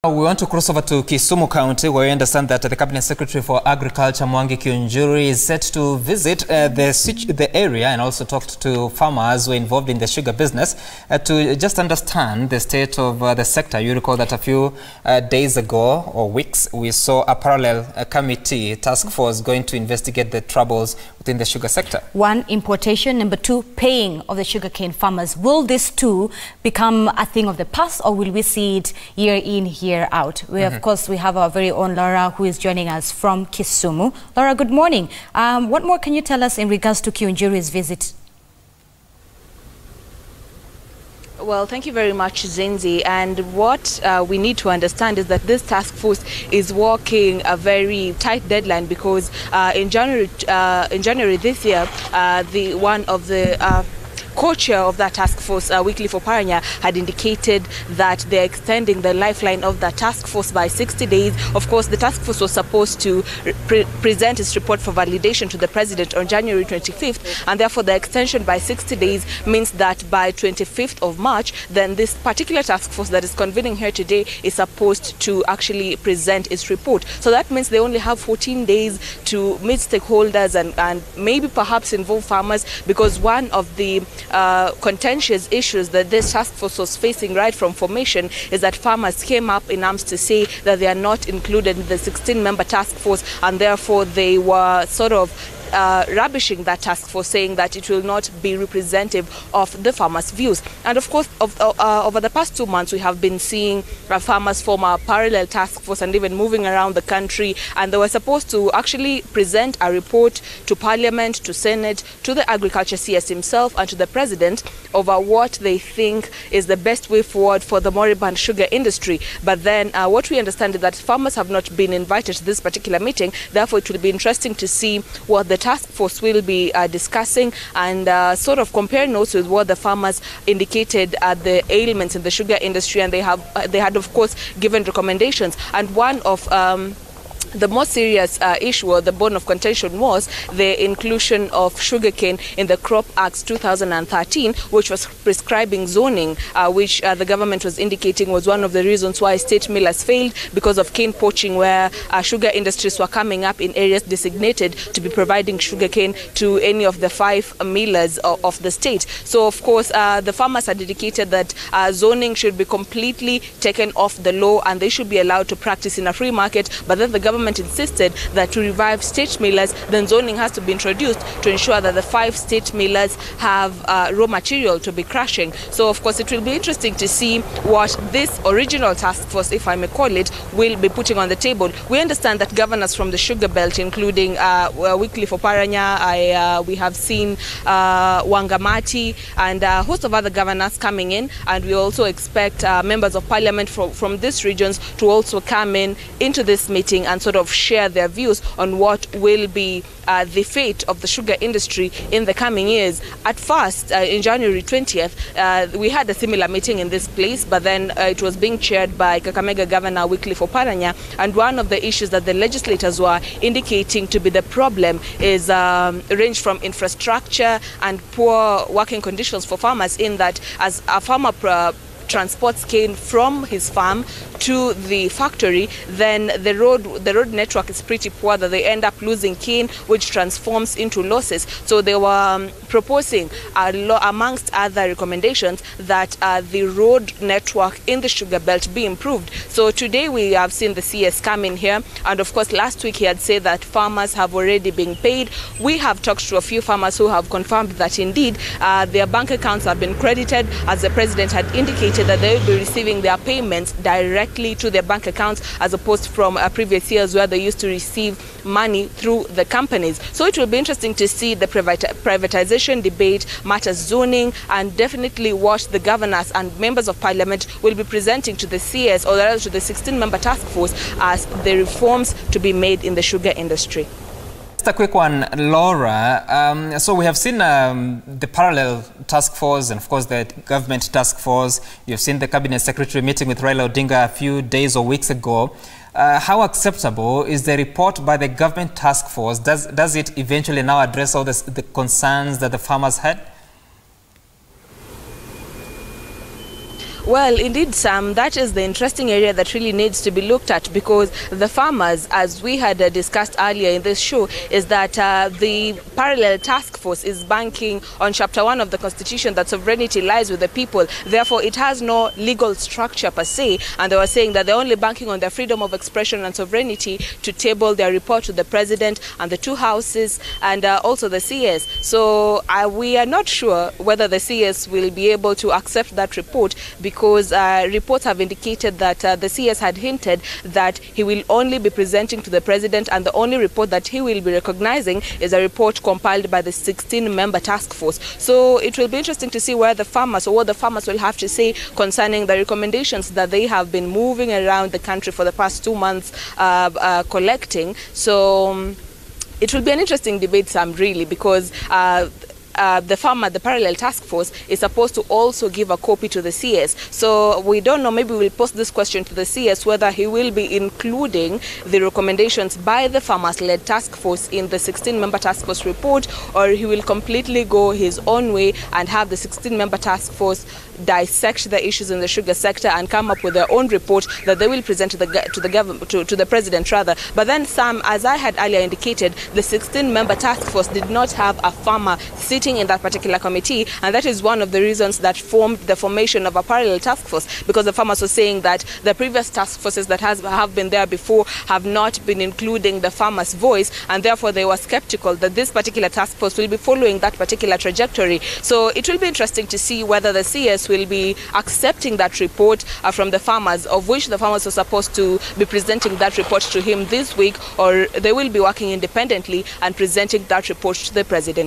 We want to cross over to Kisumu County, where we understand that the Cabinet Secretary for Agriculture Mwangi Kiunjuri is set to visit the area and also talk to farmers who are involved in the sugar business to just understand the state of the sector. You recall that a few days ago or weeks, we saw a parallel committee task force going to investigate the troubles within the sugar sector. One, importation. Number two, paying of the sugarcane farmers. Will this too become a thing of the past, or will we see it year in, year out? Of course, we have our very own Laura, who is joining us from Kisumu. Laura, good morning. What more can you tell us in regards to Kiunjuri's visit? Well, thank you very much, Zinzi. And what we need to understand is that this task force is working a very tight deadline because in January this year, one of the co-chair of that task force, Weekly for Paranya, had indicated that they're extending the lifeline of the task force by 60 days. Of course, the task force was supposed to present its report for validation to the president on January 25th, and therefore the extension by 60 days means that by 25th of March, then this particular task force that is convening here today is supposed to actually present its report. So that means they only have 14 days to meet stakeholders and maybe perhaps involve farmers, because one of the contentious issues that this task force was facing right from formation is that farmers came up in arms to say that they are not included in the 16-member task force, and therefore they were sort of rubbishing that task force, saying that it will not be representative of the farmers' views. And of course, over the past 2 months, we have been seeing farmers form a parallel task force and even moving around the country, and they were supposed to actually present a report to Parliament, to Senate, to the Agriculture CS himself, and to the President over what they think is the best way forward for the moribund sugar industry. But then what we understand is that farmers have not been invited to this particular meeting. Therefore, it will be interesting to see what the task force will be discussing and sort of compare notes with what the farmers indicated at the ailments in the sugar industry, and they had of course given recommendations. And one of the most serious issue, or the bone of contention, was the inclusion of sugarcane in the Crop Acts 2013, which was prescribing zoning, which the government was indicating was one of the reasons why state millers failed, because of cane poaching, where sugar industries were coming up in areas designated to be providing sugarcane to any of the 5 millers of the state. So, of course, the farmers had indicated that zoning should be completely taken off the law and they should be allowed to practice in a free market, but then the government insisted that to revive state millers, then zoning has to be introduced to ensure that the 5 state millers have raw material to be crushing. So, of course, it will be interesting to see what this original task force, if I may call it, will be putting on the table. We understand that governors from the sugar belt, including Weekly for Paranya, we have seen Wangamati and a host of other governors coming in, and we also expect members of Parliament from these regions to also come into this meeting and sort of share their views on what will be the fate of the sugar industry in the coming years. At first, in January 20th, we had a similar meeting in this place, but then it was being chaired by Kakamega Governor Weekly for Paranya, and one of the issues that the legislators were indicating to be the problem is range from infrastructure and poor working conditions for farmers, in that as a farmer transports cane from his farm to the factory, then the road network is pretty poor, that they end up losing cane, which transforms into losses. So they were proposing, amongst other recommendations, that the road network in the sugar belt be improved. So today we have seen the CS come in here, and of course last week he had said that farmers have already been paid. We have talked to a few farmers who have confirmed that indeed their bank accounts have been credited, as the president had indicated that they will be receiving their payments directly to their bank accounts, as opposed from previous years where they used to receive money through the companies. So it will be interesting to see the privatization debate, matters zoning, and definitely what the governors and members of Parliament will be presenting to the CS, or rather to the 16-member task force, as the reforms to be made in the sugar industry. Just a quick one, Laura. So we have seen the parallel task force and, of course, the government task force. You've seen the Cabinet Secretary meeting with Raila Odinga a few days or weeks ago. How acceptable is the report by the government task force? Does it eventually now address all the concerns that the farmers had? Well, indeed, Sam, that is the interesting area that really needs to be looked at, because the farmers, as we had discussed earlier in this show, is that the parallel task force is banking on Chapter 1 of the Constitution that sovereignty lies with the people. Therefore, it has no legal structure per se, and they were saying that they're only banking on their freedom of expression and sovereignty to table their report to the president and the two houses and also the CS. So we are not sure whether the CS will be able to accept that report, because reports have indicated that the CS had hinted that he will only be presenting to the president, and the only report that he will be recognizing is a report compiled by the 16-member task force. So it will be interesting to see where the farmers, or what the farmers will have to say concerning the recommendations that they have been moving around the country for the past 2 months collecting. So it will be an interesting debate, Sam, really, because the parallel task force is supposed to also give a copy to the CS. So we don't know, maybe we'll post this question to the CS, whether he will be including the recommendations by the farmers-led task force in the 16-member task force report, or he will completely go his own way and have the 16-member task force dissect the issues in the sugar sector and come up with their own report that they will present to the government, to the president rather. But then, Sam, as I had earlier indicated, the 16-member task force did not have a farmer sitting in that particular committee, and that is one of the reasons that formed the formation of a parallel task force, because the farmers were saying that the previous task forces that have been there before have not been including the farmers' voice, and therefore they were skeptical that this particular task force will be following that particular trajectory. So it will be interesting to see whether the CS will be accepting that report from the farmers, of which the farmers were supposed to be presenting that report to him this week, or they will be working independently and presenting that report to the president.